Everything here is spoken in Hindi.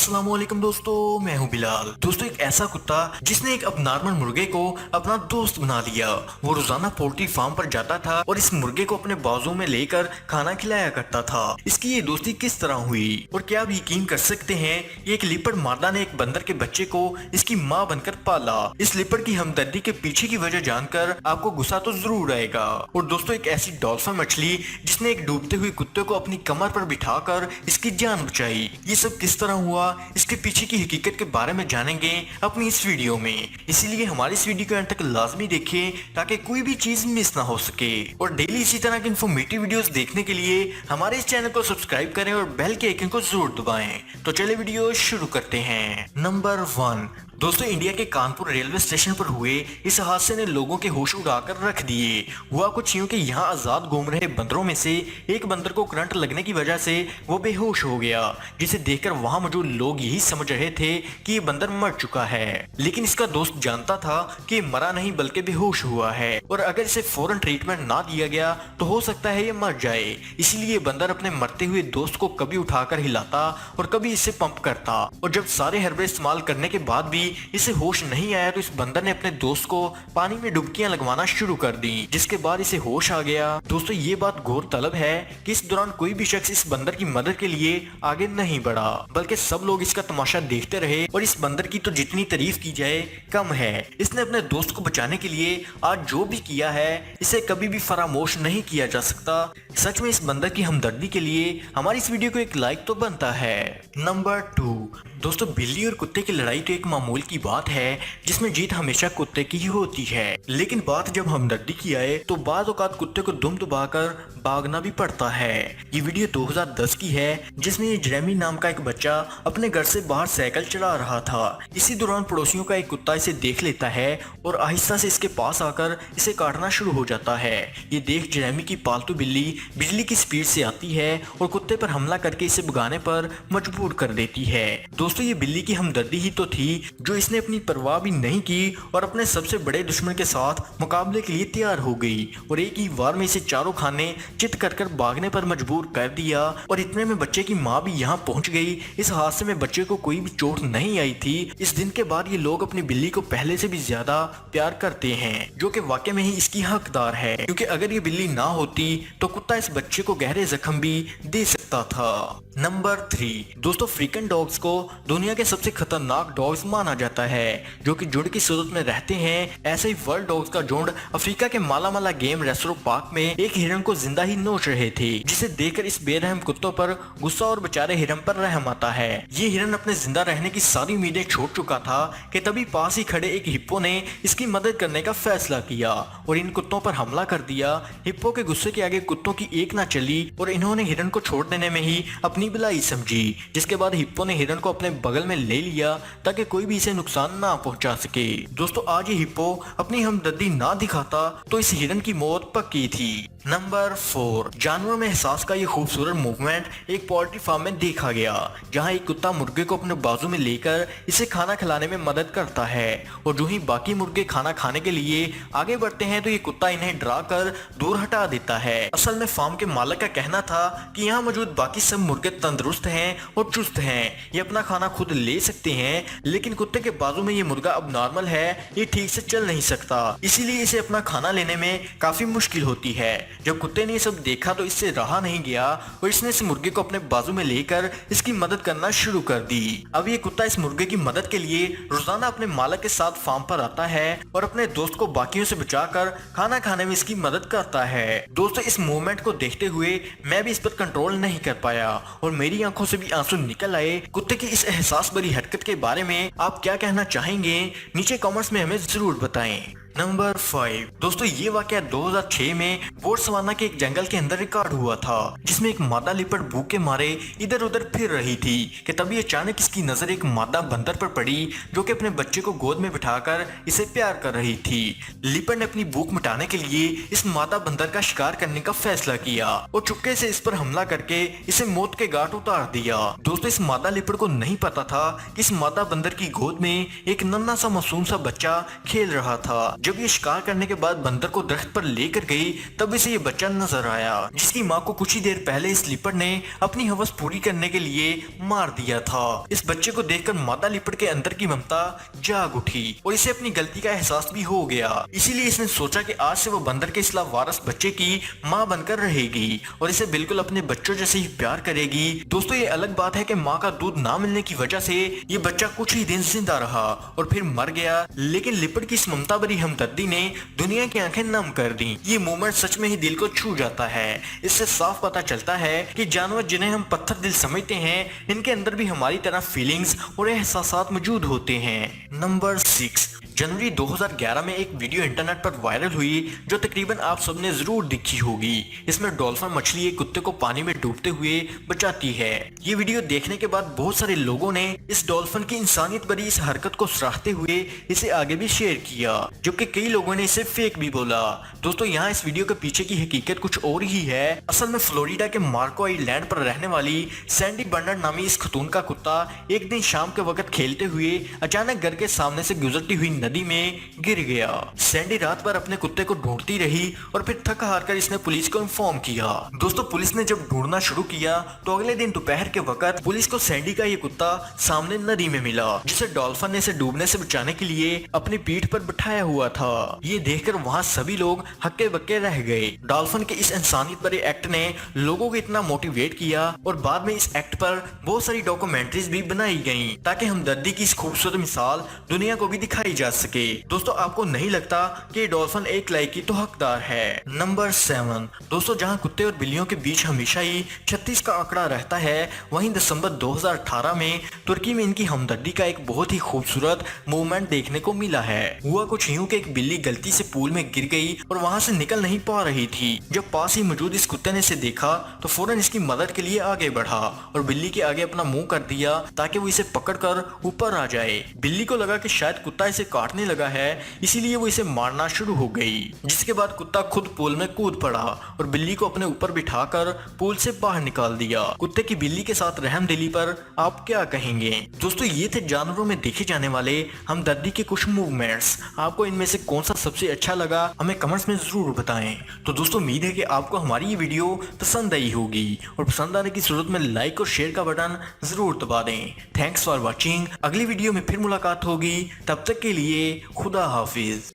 अस्सलाम वालेकुम दोस्तों, मैं हूं बिलाल। दोस्तों, एक ऐसा कुत्ता जिसने एक अबनॉर्मल मुर्गे को अपना दोस्त बना लिया। वो रोजाना पोल्ट्री फार्म पर जाता था और इस मुर्गे को अपने बाजू में लेकर खाना खिलाया करता था। इसकी ये दोस्ती किस तरह हुई और क्या आप यकीन कर सकते हैं, एक लिपड़ मादा ने एक बंदर के बच्चे को इसकी माँ बनकर पाला। इस लिपड़ की हमदर्दी के पीछे की वजह जानकर आपको गुस्सा तो जरूर आएगा। और दोस्तों, एक ऐसी डॉल्फिन मछली जिसने एक डूबते हुए कुत्ते को अपनी कमर पर बिठाकर इसकी जान बचाई। ये सब किस तरह हुआ, इसके पीछे की हकीकत के बारे में जानेंगे अपनी इस वीडियो में। इसीलिए हमारी इस वीडियो को अंत तक लाजमी देखें ताकि कोई भी चीज मिस ना हो सके। और डेली इसी तरह की इन्फॉर्मेटिव वीडियोस देखने के लिए हमारे इस चैनल को सब्सक्राइब करें और बेल के आइकन को जरूर दबाएं। तो चलिए वीडियो शुरू करते हैं। नंबर 1। दोस्तों, इंडिया के कानपुर रेलवे स्टेशन पर हुए इस हादसे ने लोगों के होश उड़ाकर रख दिए। हुआ कुछ यूं कि यहाँ आजाद घूम रहे बंदरों में से एक बंदर को करंट लगने की वजह से वो बेहोश हो गया, जिसे देखकर वहां मौजूद लोग यही समझ रहे थे कि ये बंदर मर चुका है। लेकिन इसका दोस्त जानता था कि मरा नहीं बल्कि बेहोश हुआ है और अगर इसे फौरन ट्रीटमेंट ना दिया गया तो हो सकता है ये मर जाए। इसीलिए बंदर अपने मरते हुए दोस्त को कभी उठाकर हिलाता और कभी इसे पंप करता। और जब सारे हरबे इस्तेमाल करने के बाद भी इसे होश नहीं आया तो इस बंदर ने अपने दोस्त को पानी में डुबकियां लगवाना शुरू कर दी, जिसके बाद इसे होश आ गया। दोस्तों, ये बात गौर तलब है कि इस दौरान कोई भी शख्स इस बंदर की मदद के लिए आगे नहीं बढ़ा, बल्कि सब लोग इसका तमाशा देखते रहे। और इस बंदर की तो जितनी तारीफ की जाए कम है। इसने अपने दोस्त को बचाने के लिए आज जो भी किया है इसे कभी भी फरामोश नहीं किया जा सकता। सच में इस बंदर की हमदर्दी के लिए हमारी इस वीडियो को एक लाइक तो बनता है। नंबर 2। दोस्तों, बिल्ली और कुत्ते की लड़ाई तो एक मामूल की बात है जिसमें जीत हमेशा कुत्ते की ही होती है। लेकिन बात जब हमदर्दी की आए तो बाद औकात कुत्ते को दुम दबाकर भागना भी पड़ता है। ये वीडियो 2010 की है जिसमें ये जेरेमी नाम का एक बच्चा अपने घर से बाहर साइकिल चला रहा था। इसी दौरान पड़ोसियों का एक कुत्ता इसे देख लेता है और आहिस्ता से इसके पास आकर इसे काटना शुरू हो जाता है। ये देख जेरेमी की पालतू बिल्ली बिजली की स्पीड से आती है और कुत्ते पर हमला करके इसे भगाने पर मजबूर कर देती है। दोस्तों, ये बिल्ली की हमदर्दी ही तो थी जो इसने अपनी परवाह भी नहीं की और अपने सबसे बड़े दुश्मन के साथ मुकाबले के लिए तैयार हो गई और एक ही वार में इसे चारों खाने चित कर भागने पर मजबूर कर दिया। और इतने में बच्चे की माँ भी यहाँ पहुँच गई। इस हादसे में बच्चे को कोई भी चोट नहीं आई थी। इस दिन के बाद ये लोग अपनी बिल्ली को पहले से भी ज्यादा प्यार करते हैं, जो कि वाकई में ही इसकी हकदार है, क्योंकि अगर ये बिल्ली ना होती तो कुत्ता इस बच्चे को गहरे जख्म भी दे सकता था। नंबर 3। दोस्तों, अफ्रीकन डॉग्स को दुनिया के सबसे खतरनाक डॉग्स माना जाता है, जो कि झुंड की सूरत में रहते हैं। ऐसे ही वर्ल्ड डॉग्स का झुंड अफ्रीका के मालामाला गेम रेस्टोरो पार्क में एक हिरन को जिंदा ही नोच रहे थे, जिसे देखकर इस बेरहम कुत्तों पर गुस्सा और बेचारे हिरन पर रहम आता है। ये हिरन अपने जिंदा रहने की सारी उम्मीदें छोड़ चुका था कि तभी पास ही खड़े एक हिप्पो ने इसकी मदद करने का फैसला किया और इन कुत्तों पर हमला कर दिया। हिप्पो के गुस्से के आगे कुत्तों की एक ना चली और इन्होंने हिरन को छोड़ देने में ही अपनी भलाई समझी, जिसके बाद हिप्पो ने हिरन को अपने बगल में ले लिया ताकि कोई भी इसे नुकसान ना पहुंचा सके। दोस्तों, आज ये हिप्पो अपनी हमदर्दी ना दिखाता तो इस हिरन की मौत पक्की थी। नंबर 4। जानवरों में एहसास का ये खूबसूरत मूवमेंट एक पोल्ट्री फार्म में देखा गया, जहां एक कुत्ता मुर्गे को अपने बाजू में लेकर इसे खाना खिलाने में मदद करता है और जो ही बाकी मुर्गे खाना खाने के लिए आगे बढ़ते हैं तो ये कुत्ता इन्हें डरा कर दूर हटा देता है। असल में फार्म के मालिक का कहना था कि यहाँ मौजूद बाकी सब मुर्गे तंदुरुस्त हैं और चुस्त हैं, ये अपना खाना खुद ले सकते हैं, लेकिन कुत्ते के बाजू में ये मुर्गा अब नॉर्मल है, ये ठीक से चल नहीं सकता, इसीलिए इसे अपना खाना लेने में काफी मुश्किल होती है। जब कुत्ते ने ये सब देखा तो इससे रहा नहीं गया और इसने इस मुर्गे को अपने बाजू में लेकर इसकी मदद करना शुरू कर दी। अब ये कुत्ता इस मुर्गे की मदद के लिए रोजाना अपने मालिक के साथ फार्म पर आता है और अपने दोस्त को बाकियों से बचाकर खाना खाने में इसकी मदद करता है। दोस्तों, इस मूवमेंट को देखते हुए मैं भी इस पर कंट्रोल नहीं कर पाया और मेरी आंखों से भी आंसू निकल आए। कुत्ते की इस एहसास भरी हरकत के बारे में आप क्या कहना चाहेंगे, नीचे कमेंट्स में हमें जरूर बताएं। नंबर 5। दोस्तों, ये वाकया 2006 में बोट्सवाना के एक जंगल के अंदर रिकॉर्ड हुआ था, जिसमें एक मादा लिपट भूख के मारे इधर उधर फिर रही थी कि तभी अचानक इसकी नजर एक मादा बंदर पर पड़ी, जो कि अपने बच्चे को गोद में बिठाकर इसे प्यार कर रही थी। लिपट ने अपनी भूख मिटाने के लिए इस मादा बंदर का शिकार करने का फैसला किया और चुपके से इस पर हमला करके इसे मौत के घाट उतार दिया। दोस्तों, इस मादा लिपट को नहीं पता था कि इस मादा बंदर की गोद में एक नन्हा सा मासूम सा बच्चा खेल रहा था। जब ये शिकार करने के बाद बंदर को दरख्त पर लेकर गई तब इसे ये बच्चा नजर आया जिसकी माँ को कुछ ही देर पहले इस लिपट ने अपनी हवस पूरी करने के लिए मार दिया था। इस बच्चे को देखकर मादा लिपट के अंदर की ममता जाग उठी और इसे अपनी गलती का एहसास भी हो गया। इसीलिए इसने सोचा कि आज से वो बंदर के इस लावारिस बच्चे की माँ बनकर रहेगी और इसे बिल्कुल अपने बच्चों जैसे ही प्यार करेगी। दोस्तों ये अलग बात है कि माँ का दूध ना मिलने की वजह से ये बच्चा कुछ ही दिन जिंदा रहा और फिर मर गया, लेकिन लिपट की इस ममता भरी हमदर्दी ने दुनिया की आंखें नम कर दी। ये मोमेंट सच में ही दिल को छू जाता है। इससे साफ पता चलता है कि जानवर जिन्हें हम पत्थर दिल समझते हैं, इनके अंदर भी हमारी तरह फीलिंग्स और एहसासात मौजूद होते हैं। नंबर 6, जनवरी 2011 में एक वीडियो इंटरनेट पर वायरल हुई जो तकरीबन आप सबने जरूर देखी होगी। इसमें डॉल्फिन मछली एक कुत्ते को पानी में डूबते हुए बचाती है। ये वीडियो देखने के बाद बहुत सारे लोगों ने इस डॉल्फिन की इंसानियत भरी इस हरकत को सराहते हुए इसे आगे भी शेयर किया, जबकि कई लोगों ने इसे फेक भी बोला। दोस्तों यहाँ इस वीडियो के पीछे की हकीकत कुछ और ही है। असल में फ्लोरिडा के मार्को आइलैंड पर रहने वाली सैंडी बर्नर्ड नामी इस खतून का कुत्ता एक दिन शाम के वक्त खेलते हुए अचानक घर के सामने से गुजरती हुई नदी में गिर गया। सैंडी रात भर अपने कुत्ते को ढूंढती रही और फिर थक हार कर इसने पुलिस को इन्फॉर्म किया। दोस्तों पुलिस ने जब ढूंढना शुरू किया तो अगले दिन दोपहर के वक्त पुलिस को सैंडी का ये कुत्ता सामने नदी में मिला, जिसे डॉल्फिन ने इसे डूबने से बचाने के लिए अपनी पीठ पर बिठाया हुआ था। ये देखकर वहाँ सभी लोग हक्के बक्के रह गए। डॉल्फिन के इस इंसानियत भरे एक्ट ने लोगों को इतना मोटिवेट किया और बाद में इस एक्ट पर बहुत सारी डॉक्यूमेंट्रीज भी बनाई गई ताकि हमदर्दी की इस खूबसूरत मिसाल दुनिया को भी दिखाई जा सके। दोस्तों आपको नहीं लगता कि डॉल्फिन एक लाइक की तो हकदार है? नंबर 7, दोस्तों जहां कुत्ते और बिल्लियों के बीच हमेशा ही 36 का आंकड़ा रहता है, वहीं दिसंबर 2018 में तुर्की में इनकी हमदर्दी का एक बहुत ही खूबसूरत मूवमेंट देखने को मिला है। हुआ कुछ यूं कि एक बिल्ली गलती से पूल में गिर गई और वहां से निकल नहीं पा रही थी। जब पास ही मौजूद इस कुत्ते ने इसे देखा तो फौरन इसकी मदद के लिए आगे बढ़ा और बिल्ली के आगे अपना मुंह कर दिया ताकि वो इसे पकड़कर ऊपर आ जाए। बिल्ली को लगा कि शायद कुत्ता इसे काटने लगा है, इसीलिए वो इसे मारना शुरू हो गई, जिसके बाद कुत्ता खुद पूल में कूद पड़ा और बिल्ली को अपने ऊपर बिठाकर पूल से बाहर निकाल दिया। कुत्ते की बिल्ली के साथ रहमदिली पर आप क्या कहेंगे? दोस्तों ये थे जानवरों में देखे जाने वाले हमदर्दी के कुछ मूवमेंट्स। आपको इनमें से कौन सा सबसे अच्छा लगा हमें कमेंट्स में जरूर बताएं। तो दोस्तों उम्मीद है कि आपको हमारी ये वीडियो पसंद आई होगी और पसंद आने की सूरत में लाइक और शेयर का बटन जरूर दबा दें। Thanks for watching. अगली वीडियो में फिर मुलाकात होगी, तब तक के लिए खुदा हाफिज।